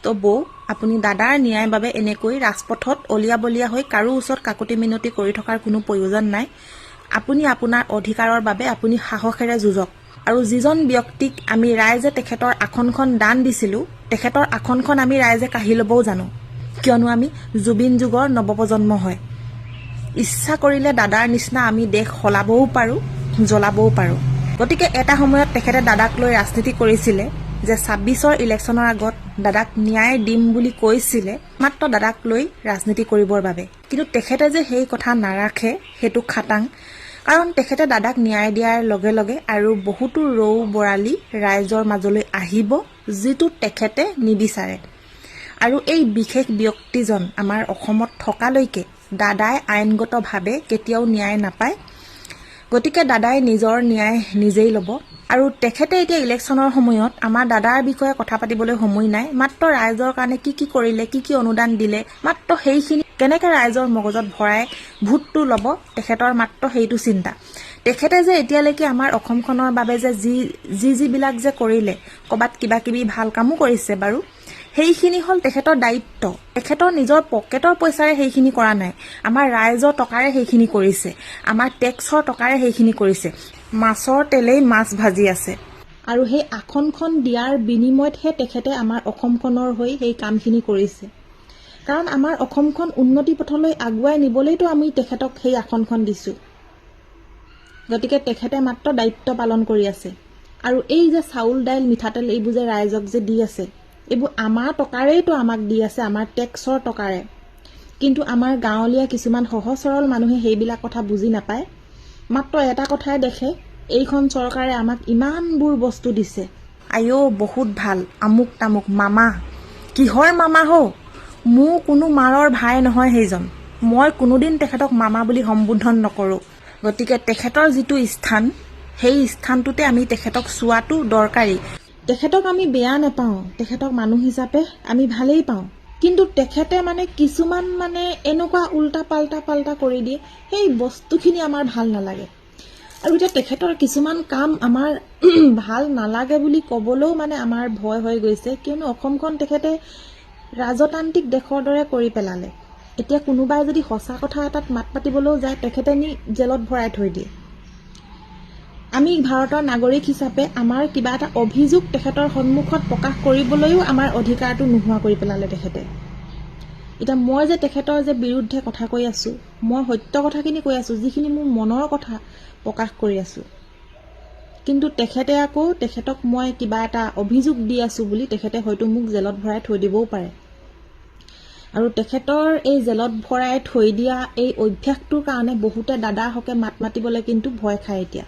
তো বৌ আপুনি দাদাৰ ন্যায়ৰ বাবে এনেকৈ ৰাজপথত অলিয়া বলিয়া হৈ কাৰো ওচৰত কাকতি মিনতি কৰি থকাৰ কোনো প্ৰয়োজন নাই। আপুনি আপোনাৰ অধিকাৰৰ বাবে আপুনি সাহসেৰে যুঁজক। আৰু যিজন ব্যক্তিক আমি ৰাইজে তেখেতৰ আসনখন দান দিছিলোঁ, তেখেতৰ আসনখন আমি ৰাইজে কাঢ়ি ল'বও জানো, কিয়নো আমি জুবিন যুগৰ নৱপ্ৰজন্ম হয়। ইচ্ছা কৰিলে দাদাৰ নিচিনা আমি দেশ সলাবও পাৰোঁ, জ্বলাবও পাৰোঁ। গতিকে এটা সময়ত তেখেতে দাদাক লৈ ৰাজনীতি কৰিছিলে যে ২৬ৰ ইলেকশ্যনৰ আগত দাদাক ন্যায় দিম বুলি কৈছিলে, মাত্ৰ দাদাক লৈ ৰাজনীতি কৰিবৰ বাবে। কিন্তু তেখেতে যে সেই কথা নাৰাখে সেইটো খাটাং। কাৰণ তেখেতে দাদাক ন্যায় দিয়াৰ লগে লগে আৰু বহুতো ৰৌ বৰালি ৰাইজৰ মাজলৈ আহিব, যিটো তেখেতে নিবিচাৰে। আৰু এই বিশেষ ব্যক্তিজন আমাৰ অসমত থকালৈকে দাদাই আইনগতভাৱে কেতিয়াও ন্যায় নাপায়। গতিকে দাদাই নিজৰ ন্যায় নিজেই ল'ব। আৰু তেখেতে এতিয়া ইলেকশ্যনৰ সময়ত আমাৰ দাদাৰ বিষয়ে কথা পাতিবলৈ সময় নাই। মাত্ৰ ৰাইজৰ কাৰণে কি কি কৰিলে, কি কি অনুদান দিলে, মাত্ৰ সেইখিনি কেনেকৈ ৰাইজৰ মগজত ভৰাই ভোটটো ল'ব, তেখেতৰ মাত্ৰ সেইটো চিন্তা। তেখেতে যে এতিয়ালৈকে আমাৰ অসমখনৰ বাবে যে যিবিলাক যে কৰিলে, ক'ৰবাত কিবা কিবি ভাল কামো কৰিছে বাৰু, সেইখিনি হ'ল তেখেতৰ দায়িত্ব। তেখেতৰ নিজৰ পকেটৰ পইচাৰে সেইখিনি কৰা নাই, আমাৰ ৰাইজৰ টকাৰে সেইখিনি কৰিছে, আমাৰ টেক্সৰ টকাৰে সেইখিনি কৰিছে। মাছৰ তেলেই মাছ ভাজি আছে। আৰু সেই আসনখন দিয়াৰ বিনিময়তহে তেখেতে আমাৰ অসমখনৰ হৈ সেই কামখিনি কৰিছে। কাৰণ আমাৰ অসমখন উন্নতি পথলৈ আগুৱাই নিবলৈতো আমি তেখেতক সেই আসনখন দিছোঁ। গতিকে তেখেতে মাত্ৰ দায়িত্ব পালন কৰি আছে। আৰু এই যে চাউল দাইল মিঠাতেল এইবোৰ যে ৰাইজক যে দি আছে, এইবোৰ আমাৰ টকাৰেইতো আমাক দি আছে, আমাৰ টেক্সৰ টকাৰে। কিন্তু আমাৰ গাঁৱলীয়া কিছুমান সহজ সৰল মানুহে সেইবিলাক কথা বুজি নাপায়। মাত্ৰ এটা কথাই দেখে, এইখন চৰকাৰে আমাক ইমানবোৰ বস্তু দিছে, আইঅ বহুত ভাল, আমুক তামুক, মামা। কিহৰ মামা হৌ? মোৰ কোনো মাৰৰ ভাই নহয় সেইজন। মই কোনোদিন তেখেতক মামা বুলি সম্বোধন নকৰোঁ। গতিকে তেখেতৰ যিটো স্থান, সেই স্থানটোতে আমি তেখেতক চোৱাটো দৰকাৰী। তেখেতক আমি বেয়া নাপাওঁ, তেখেতক মানুহ হিচাপে আমি ভালেই পাওঁ। কিন্তু তেখেতে কিছুমান এনেকুৱা উল্টা পাল্টা কৰি দিয়ে, সেই বস্তুখিনি আমাৰ ভাল নালাগে। আৰু এতিয়া তেখেতৰ কিছুমান কাম আমাৰ ভাল নালাগে বুলি ক'বলৈও আমাৰ ভয় হৈ গৈছে, কিয়নো অসমখন তেখেতে ৰাজতান্ত্ৰিক দেশৰ দৰে কৰি পেলালে। এতিয়া কোনোবাই যদি সঁচা কথা এটাত মাত পাতিবলৈও যায়, তেখেতে নি জেলত ভৰাই থৈ দিয়ে। আমি ভাৰতৰ নাগৰিক হিচাপে আমাৰ কিবা এটা অভিযোগ তেখেতৰ সন্মুখত প্ৰকাশ কৰিবলৈও আমাৰ অধিকাৰটো নোহোৱা কৰি পেলালে তেখেতে। এতিয়া মই যে তেখেতৰ যে বিৰুদ্ধে কথা কৈ আছোঁ, মই সত্য কথাখিনি কৈ আছোঁ, যিখিনি মোৰ মনৰ কথা প্ৰকাশ কৰি আছোঁ। কিন্তু তেখেতে আকৌ তেখেতক মই কিবা এটা অভিযোগ দি আছোঁ বুলি তেখেতে হয়তো মোক জেলত ভৰাই থৈ দিবও পাৰে। আৰু তেখেতৰ এই জেলত ভৰাই থৈ দিয়া এই অভ্যাসটোৰ কাৰণে বহুতে দাদাহকে মাত মাতিবলৈ কিন্তু ভয় খায় এতিয়া।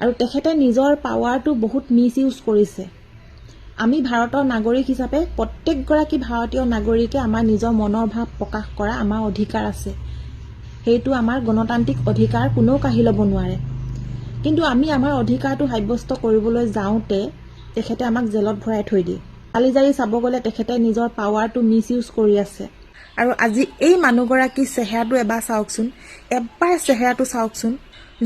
আৰু তেখেতে নিজৰ পাৱাৰটো বহুত মিছ ইউজ কৰিছে। আমি ভাৰতৰ নাগৰিক হিচাপে প্ৰত্যেকগৰাকী ভাৰতীয় নাগৰিকে আমাৰ নিজৰ মনৰ ভাৱ প্ৰকাশ কৰা আমাৰ অধিকাৰ আছে। সেইটো আমাৰ গণতান্ত্ৰিক অধিকাৰ, কোনেও কাঢ়ি ল'ব নোৱাৰে। কিন্তু আমি আমাৰ অধিকাৰটো সাব্যস্ত কৰিবলৈ যাওঁতে তেখেতে আমাক জেলত ভৰাই থৈ দিয়ে। আলিজাৰি চাব গ'লে তেখেতে নিজৰ পাৱাৰটো মিছ ইউজ কৰি আছে। আৰু আজি এই মানুহগৰাকীৰ চেহেৰাটো এবাৰ চাওকচোন, চেহেৰাটো চাওকচোন।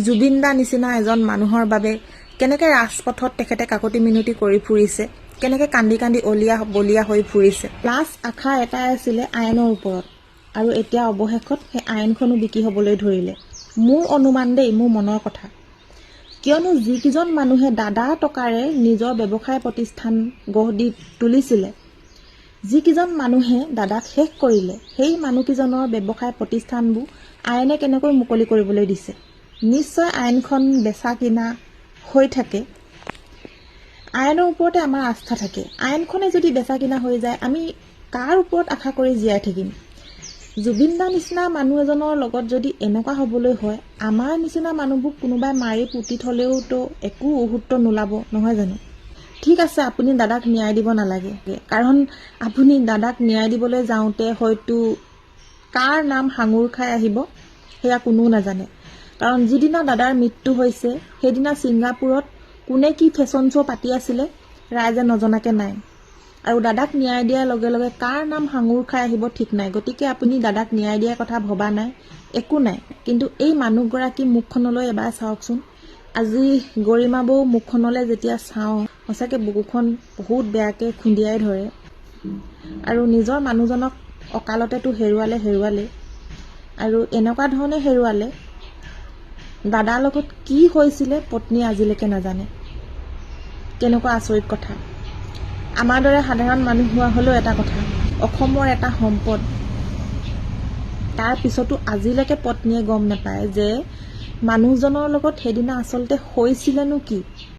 জুবিন দা নিচিনা এজন মানুহৰ বাবে কেনেকৈ ৰাজপথত তেখেতে কাকতি মিনতি কৰি ফুৰিছে, কেনেকৈ কান্দি কান্দি অলিয়া বলিয়া হৈ ফুৰিছে। লাষ্ট আশা এটাই আছিলে আইনৰ ওপৰত, আৰু এতিয়া অৱশেষত সেই আইনখনো বিকি হ'বলৈ ধৰিলে। মোৰ অনুমান দেই, মোৰ মনৰ কথা। কিয়নো যিকেইজন মানুহে দাদাৰ টকাৰে নিজৰ ব্যৱসায় প্ৰতিষ্ঠান গঢ় দি তুলিছিলে, যিকেইজন মানুহে দাদাক শেষ কৰিলে, সেই মানুহকেইজনৰ ব্যৱসায় প্ৰতিষ্ঠানবোৰ আইনে কেনেকৈ মুকলি কৰিবলৈ দিছে। নিশ্চয় আইনখন বেচা কিনা হৈ থাকে। আইনৰ ওপৰতে আমাৰ আস্থা থাকে। আইনখনে যদি বেচা কিনা হৈ যায়, আমি কাৰ ওপৰত আশা কৰি জীয়াই থাকিম? জুবিন দা নিচিনা মানুহ এজনৰ লগত যদি এনেকুৱা হ'বলৈ হয়, আমাৰ নিচিনা মানুহবোৰ কোনোবাই মাৰি পুতি থ'লেওতো একো মুহূৰ্ত নোলাব, নহয় জানো? ঠিক আছে, আপুনি দাদাক ন্যায় দিব নালাগে, কাৰণ আপুনি দাদাক ন্যায় দিবলৈ যাওঁতে হয়তো কাৰ নাম সাঙুৰ খাই আহিব সেয়া কোনেও নাজানে। কাৰণ যিদিনা দাদাৰ মৃত্যু হৈছে, সেইদিনা ছিংগাপুৰত কোনে কি ফেশ্বন শ্ব' পাতি আছিলে ৰাইজে নজনাকৈ নাই। আৰু দাদাক ন্যায় দিয়াৰ লগে লগে কাৰ নাম সাঙুৰ খাই আহিব ঠিক নাই। গতিকে আপুনি দাদাক ন্যায় দিয়াৰ কথা ভবা নাই, একো নাই। কিন্তু এই মানুহগৰাকী মুখখনলৈ এবাৰ চাওকচোন। আজি গৰিমা বৌ মুখখনলৈ যেতিয়া চাওঁ, সঁচাকৈ বুকুখন বহুত বেয়াকৈ খুন্দিয়াই ধৰে। আৰু নিজৰ মানুহজনক অকালতেতো হেৰুৱালে আৰু এনেকুৱা ধৰণে হেৰুৱালে, দাদাৰ লগত কি হৈছিলে পত্নীয়ে আজিলৈকে নাজানে। কেনেকুৱা আচৰিত কথা। আমাৰ দৰে সাধাৰণ মানুহ হোৱা হ'লেও এটা কথা, অসমৰ এটা সম্পদ, তাৰ পিছতো আজিলৈকে পত্নীয়ে গম নাপায় যে মানুহজনৰ লগত সেইদিনা আচলতে হৈছিলেনো কি।